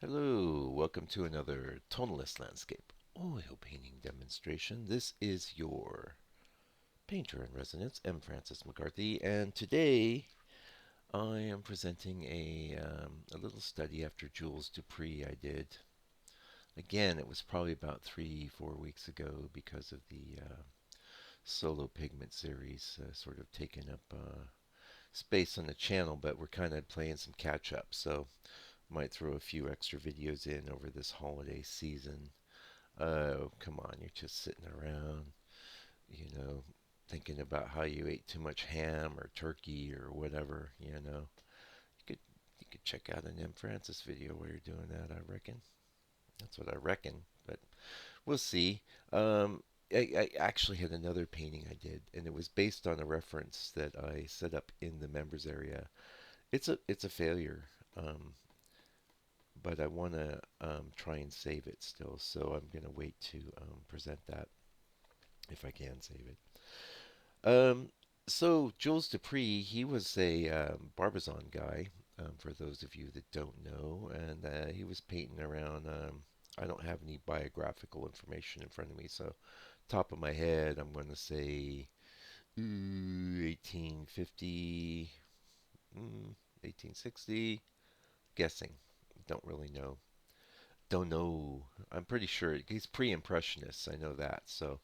Hello, welcome to another tonalist landscape oil painting demonstration. This is your painter in residence, M. Francis McCarthy, and today I am presenting a little study after Jules Dupre I did. Again, it was probably about 3, 4 weeks ago because of the solo pigment series sort of taking up space on the channel, but we're kind of playing some catch up, so might throw a few extra videos in over this holiday season. Oh, come on, you're just sitting around, you know, thinking about how you ate too much ham or turkey or whatever, You could you could check out an M. Francis video where you're doing that, I reckon. That's what I reckon, but we'll see. I actually had another painting I did, and it was based on a reference that I set up in the members area. It's a failure, but I want to try and save it still, so I'm going to wait to present that if I can save it. So Jules Dupre, he was a Barbizon guy, for those of you that don't know, and he was painting around. I don't have any biographical information in front of me, so top of my head, I'm going to say 1850, 1860, guessing. Don't really know. Don't know. I'm pretty sure he's pre-impressionists. I know that. So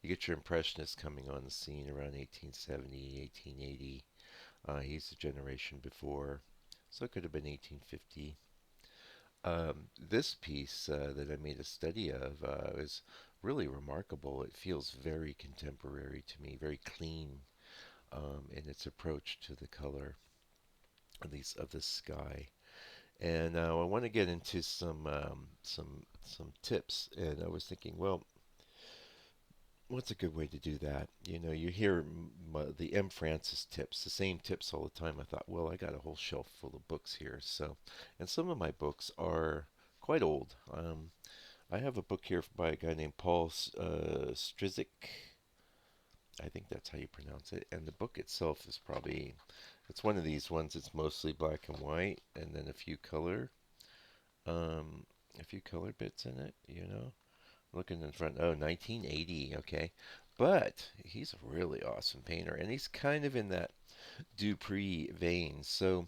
you get your impressionists coming on the scene around 1870, 1880. He's a generation before, so it could have been 1850. This piece that I made a study of is really remarkable. It feels very contemporary to me, very clean in its approach to the color, at least of the sky. And I want to get into some tips. And I was thinking, well, what's a good way to do that? You hear the M. Francis tips, the same tips all the time. I thought, well, I got a whole shelf full of books here. So, and some of my books are quite old. I have a book here by a guy named Paul Strizik. I think that's how you pronounce it. And the book itself is probably, it's one of these ones that's mostly black and white, and then um, a few color bits in it. Looking in front, oh, 1980, okay. But he's a really awesome painter, and he's kind of in that Dupree vein. So,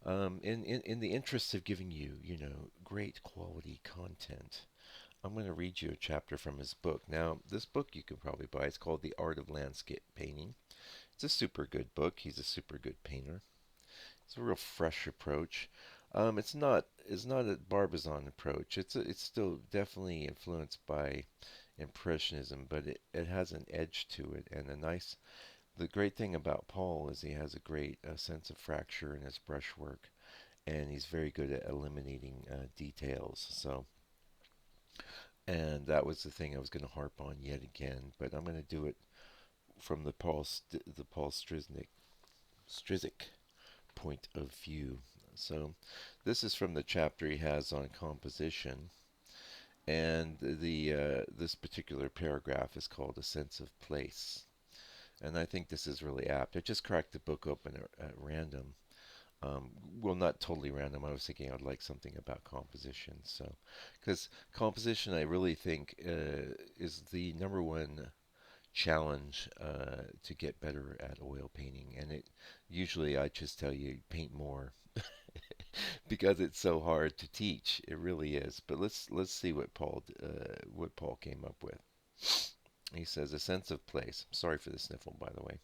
in the interest of giving you, great quality content, I'm going to read you a chapter from his book. Now, this book you can probably buy. It's called The Art of Landscape Painting. It's a super good book. He's a super good painter. It's a real fresh approach. It's not a Barbizon approach. It's still definitely influenced by Impressionism, but it has an edge to it and a nice. The great thing about Paul is he has a great sense of fracture in his brushwork, and he's very good at eliminating details. And that was the thing I was going to harp on yet again, but I'm going to do it from the Paul Strizik point of view. So this is from the chapter he has on composition, and the this particular paragraph is called "A Sense of Place." And I think this is really apt. I just cracked the book open at random. Well, not totally random. I was thinking I'd like something about composition. So, because composition, I really think, is the number one challenge to get better at oil painting. And it usually I just tell you paint more because it's so hard to teach. It really is. But let's see what Paul came up with. He says a sense of place. Sorry for the sniffle, by the way.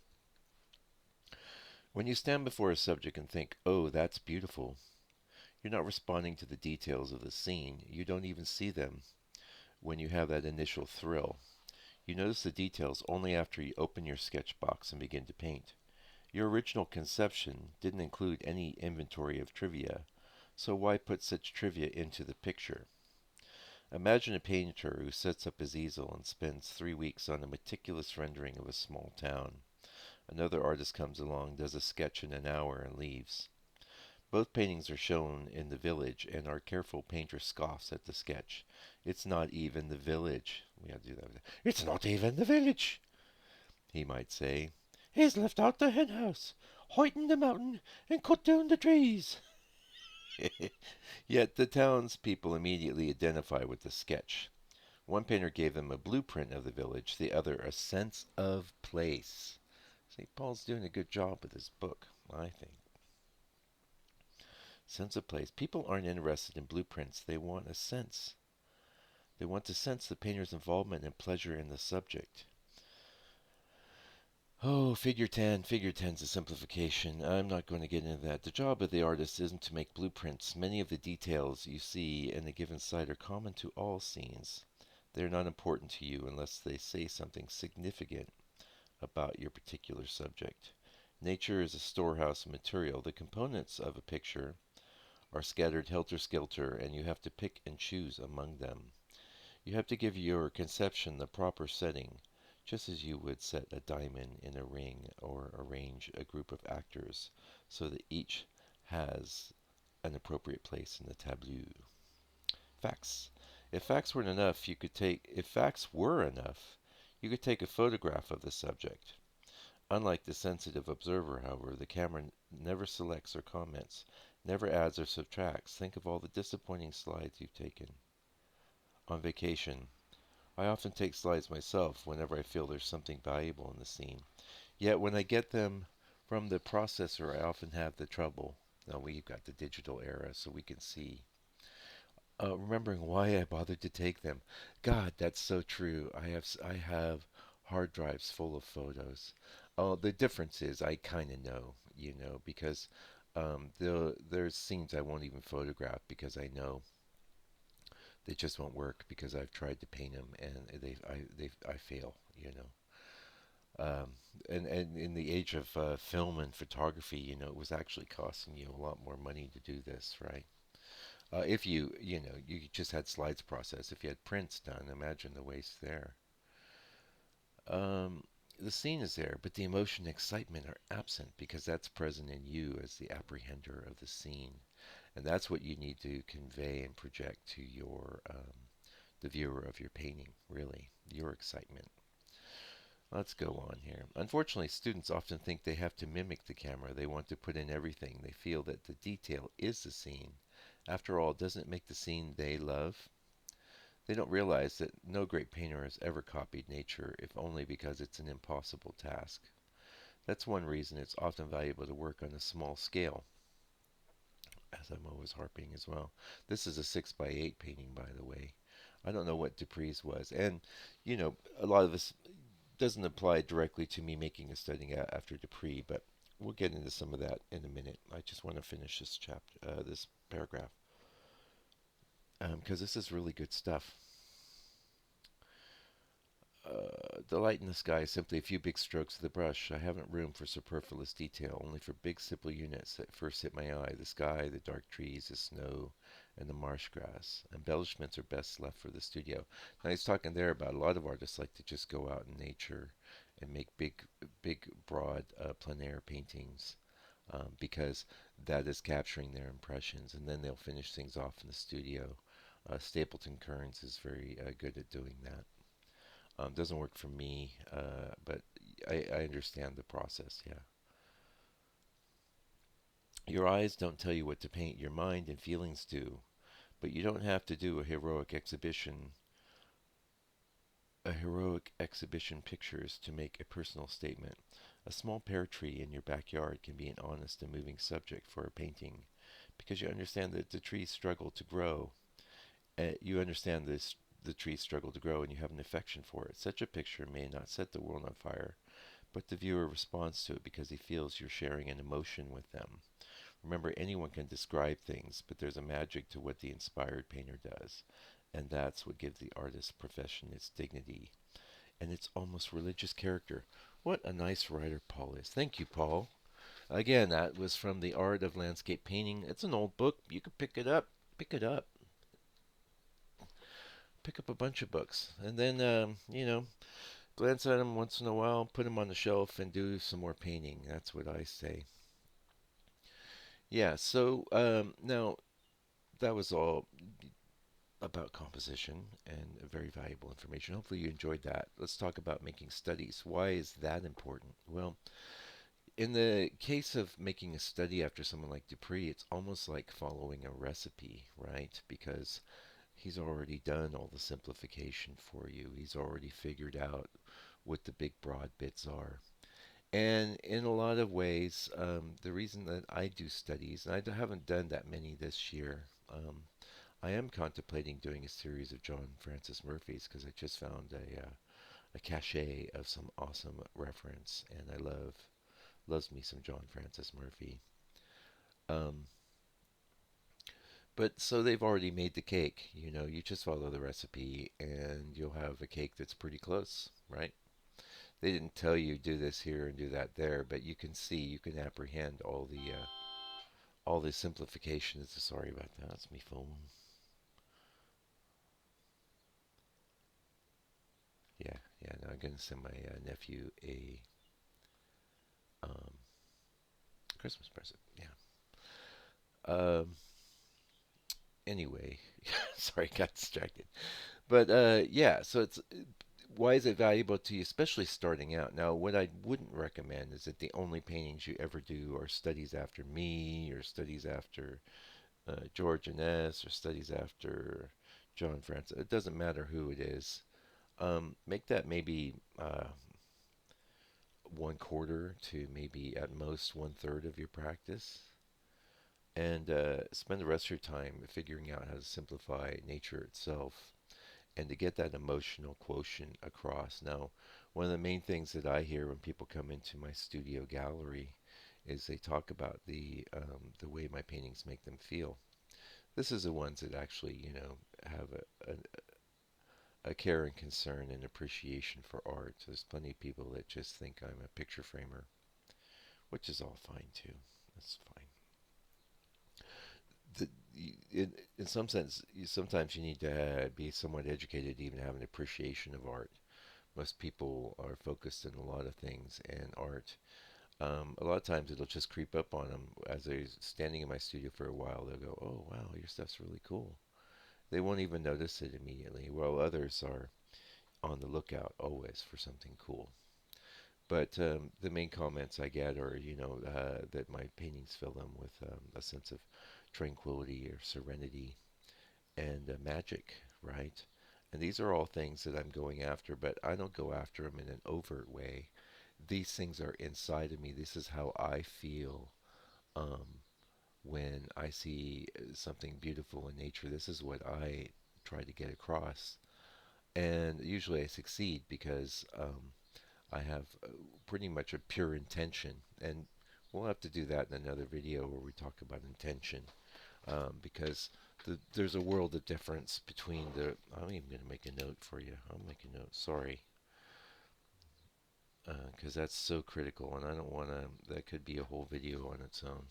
When you stand before a subject and think, "Oh, that's beautiful," you're not responding to the details of the scene. You don't even see them when you have that initial thrill. You notice the details only after you open your sketch box and begin to paint. Your original conception didn't include any inventory of trivia, so why put such trivia into the picture? Imagine a painter who sets up his easel and spends 3 weeks on a meticulous rendering of a small town. Another artist comes along, does a sketch in an hour, and leaves. Both paintings are shown in the village, and our careful painter scoffs at the sketch. It's not even the village. We have to do that. It's not even the village, he might say. He's left out the hen house, heightened the mountain, and cut down the trees. Yet the townspeople immediately identify with the sketch. One painter gave them a blueprint of the village, the other a sense of place. St. Paul's doing a good job with his book, I think. Sense of place. People aren't interested in blueprints. They want a sense. They want to sense the painter's involvement and pleasure in the subject. Oh, figure 10. Figure 10 is a simplification. I'm not going to get into that. The job of the artist isn't to make blueprints. Many of the details you see in a given site are common to all scenes. They're not important to you unless they say something significant about your particular subject. Nature is a storehouse of material. The components of a picture are scattered helter-skelter, and you have to pick and choose among them. You have to give your conception the proper setting, just as you would set a diamond in a ring or arrange a group of actors so that each has an appropriate place in the tableau. Facts. If facts were enough, you could take a photograph of the subject. Unlike the sensitive observer, however, the camera never selects or comments, never adds or subtracts. Think of all the disappointing slides you've taken. On vacation, I often take slides myself whenever I feel there's something valuable in the scene. Yet when I get them from the processor, I often have the trouble. Now we've got the digital era, so we can see. Remembering why I bothered to take them. God, that's so true. I have hard drives full of photos. Oh, the difference is I kind of know, because there's scenes I won't even photograph because I know they just won't work because I've tried to paint them and I fail, Um, and in the age of film and photography, it was actually costing you a lot more money to do this, right? If you just had slides processed, if you had prints done, imagine the waste there. Um, the scene is there, but the emotion and excitement are absent because that's present in you as the apprehender of the scene. And that's what you need to convey and project to the viewer of your painting, really, your excitement. Let's go on here. Unfortunately, students often think they have to mimic the camera. They want to put in everything. They feel that the detail is the scene. After all, doesn't it make the scene they love? They don't realize that no great painter has ever copied nature, if only because it's an impossible task. That's one reason it's often valuable to work on a small scale, as I'm always harping as well. This is a 6 by 8 painting, by the way. I don't know what Dupre's was. And, a lot of this doesn't apply directly to me making a study after Dupre, but we'll get into some of that in a minute. I just want to finish this this paragraph, because this is really good stuff. The light in the sky is simply a few big strokes of the brush. I haven't room for superfluous detail, only for big, simple units that first hit my eye: the sky, the dark trees, the snow, and the marsh grass. Embellishments are best left for the studio. Now he's talking there about a lot of artists like to just go out in nature and make big, broad, plein air paintings, because that is capturing their impressions, and then they'll finish things off in the studio. Stapleton Kearns is very good at doing that. Doesn't work for me, but I understand the process. Yeah, your eyes don't tell you what to paint. Your mind and feelings do. But you don't have to do a heroic exhibition pictures to make a personal statement. A small pear tree in your backyard can be an honest and moving subject for a painting, because you understand that the trees struggle to grow. You understand the trees struggle to grow, and you have an affection for it. Such a picture may not set the world on fire, but the viewer responds to it because he feels you're sharing an emotion with them. Remember, anyone can describe things, but there's a magic to what the inspired painter does, and that's what gives the artist's profession its dignity and its almost religious character. What a nice writer Paul is. Thank you, Paul. Again, that was from The Art of Landscape Painting. It's an old book. You can pick it up. Pick it up. Pick up a bunch of books. And then, glance at them once in a while, put them on the shelf, and do some more painting. That's what I say. Yeah, so now that was all about composition and very valuable information. Hopefully you enjoyed that. Let's talk about making studies. Why is that important? Well, In the case of making a study after someone like Dupree, it's almost like following a recipe, right? Because he's already done all the simplification for you. He's already figured out what the big broad bits are. And in a lot of ways, the reason that I do studies, and haven't done that many this year, I am contemplating doing a series of John Francis Murphy's because I just found a cache of some awesome reference, and I loves me some John Francis Murphy. Um, but so they've already made the cake. You know, you just follow the recipe, and you'll have a cake that's pretty close, right? They didn't tell you do this here and do that there, but you can see, you can apprehend all the simplifications. Sorry about that. That's me phone. Yeah, yeah. Now I'm gonna send my nephew a um, Christmas present. Yeah. Um. Anyway, sorry, got distracted. But yeah. So it's why is it valuable to you, especially starting out? Now, what I wouldn't recommend is that the only paintings you ever do are studies after me or studies after George Inness or studies after John Francis. It doesn't matter who it is. Make that maybe one quarter to maybe at most one third of your practice, and spend the rest of your time figuring out how to simplify nature itself and to get that emotional quotient across. Now, one of the main things that I hear when people come into my studio gallery is they talk about the way my paintings make them feel. This is the ones that actually, you know, have a care and concern and appreciation for art. There's plenty of people that just think I'm a picture framer, which is all fine too. That's fine. The, in some sense, sometimes you need to be somewhat educated to even have an appreciation of art. Most people are focused on a lot of things, and art, a lot of times it'll just creep up on them as they're standing in my studio for a while. They'll go, "Oh wow, your stuff's really cool." They won't even notice it immediately, while others are on the lookout always for something cool. But the main comments I get are, you know, that my paintings fill them with a sense of tranquility or serenity and magic, right? And these are all things that I'm going after, but I don't go after them in an overt way. These things are inside of me. This is how I feel um, when I see something beautiful in nature. This is what I try to get across. And usually I succeed because I have pretty much a pure intention. And we'll have to do that in another video where we talk about intention because there's a world of difference between the. I'm even going to make a note for you. I'll make a note. Sorry, because that's so critical, and I don't want to. That could be a whole video on its own.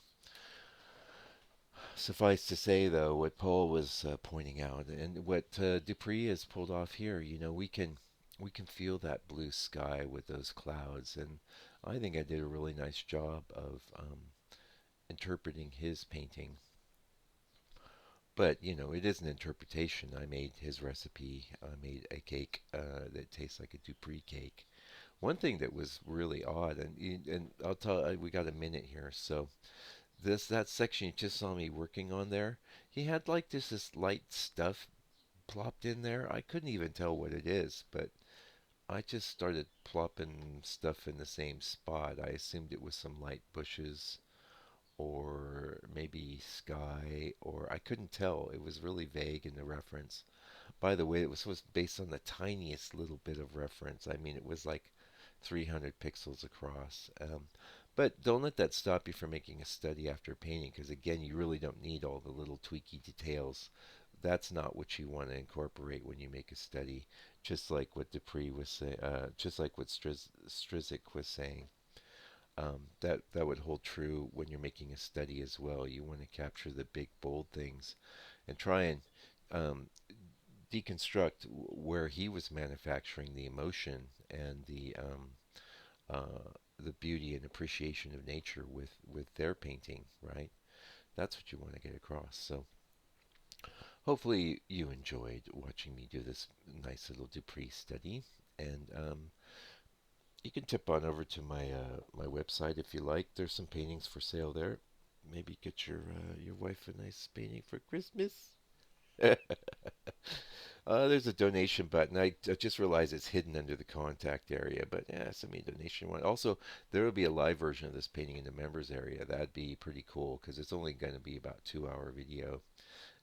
Suffice to say, though, what Paul was pointing out, and what Dupree has pulled off here, you know, we can feel that blue sky with those clouds, and I think I did a really nice job of interpreting his painting. But you know, it is an interpretation. I made his recipe. I made a cake that tastes like a Dupree cake. One thing that was really odd, and I'll tell we got a minute here. So that section you just saw me working on there, he had like this light stuff plopped in there. I couldn't even tell what it is, but I just started plopping stuff in the same spot. I assumed it was some light bushes or maybe sky, or I couldn't tell. It was really vague in the reference. By the way, it was based on the tiniest little bit of reference. I mean, it was like 300 pixels across. But don't let that stop you from making a study after painting, because again, you really don't need all the little tweaky details. That's not what you want to incorporate when you make a study. Just like what Dupree was saying, just like what Strizik was saying. That would hold true when you're making a study as well. You want to capture the big bold things and try and um, deconstruct where he was manufacturing the emotion and the beauty and appreciation of nature with their painting. Right? That's what you want to get across. So hopefully you enjoyed watching me do this nice little Dupree study. And You can tip on over to my website if you like. There's some paintings for sale there. Maybe get your wife a nice painting for Christmas. There's a donation button. I just realized it's hidden under the contact area, but yeah, send me a donation one. Also, there will be a live version of this painting in the members area. That'd be pretty cool because it's only going to be about 2 hour video.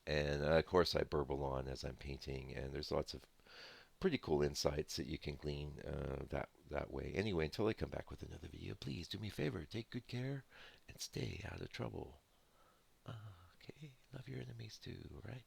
And of course, I burble on as I'm painting, and there's lots of pretty cool insights that you can glean that way. Anyway, until I come back with another video, please do me a favor, take good care, and stay out of trouble. Okay, love your enemies too, right?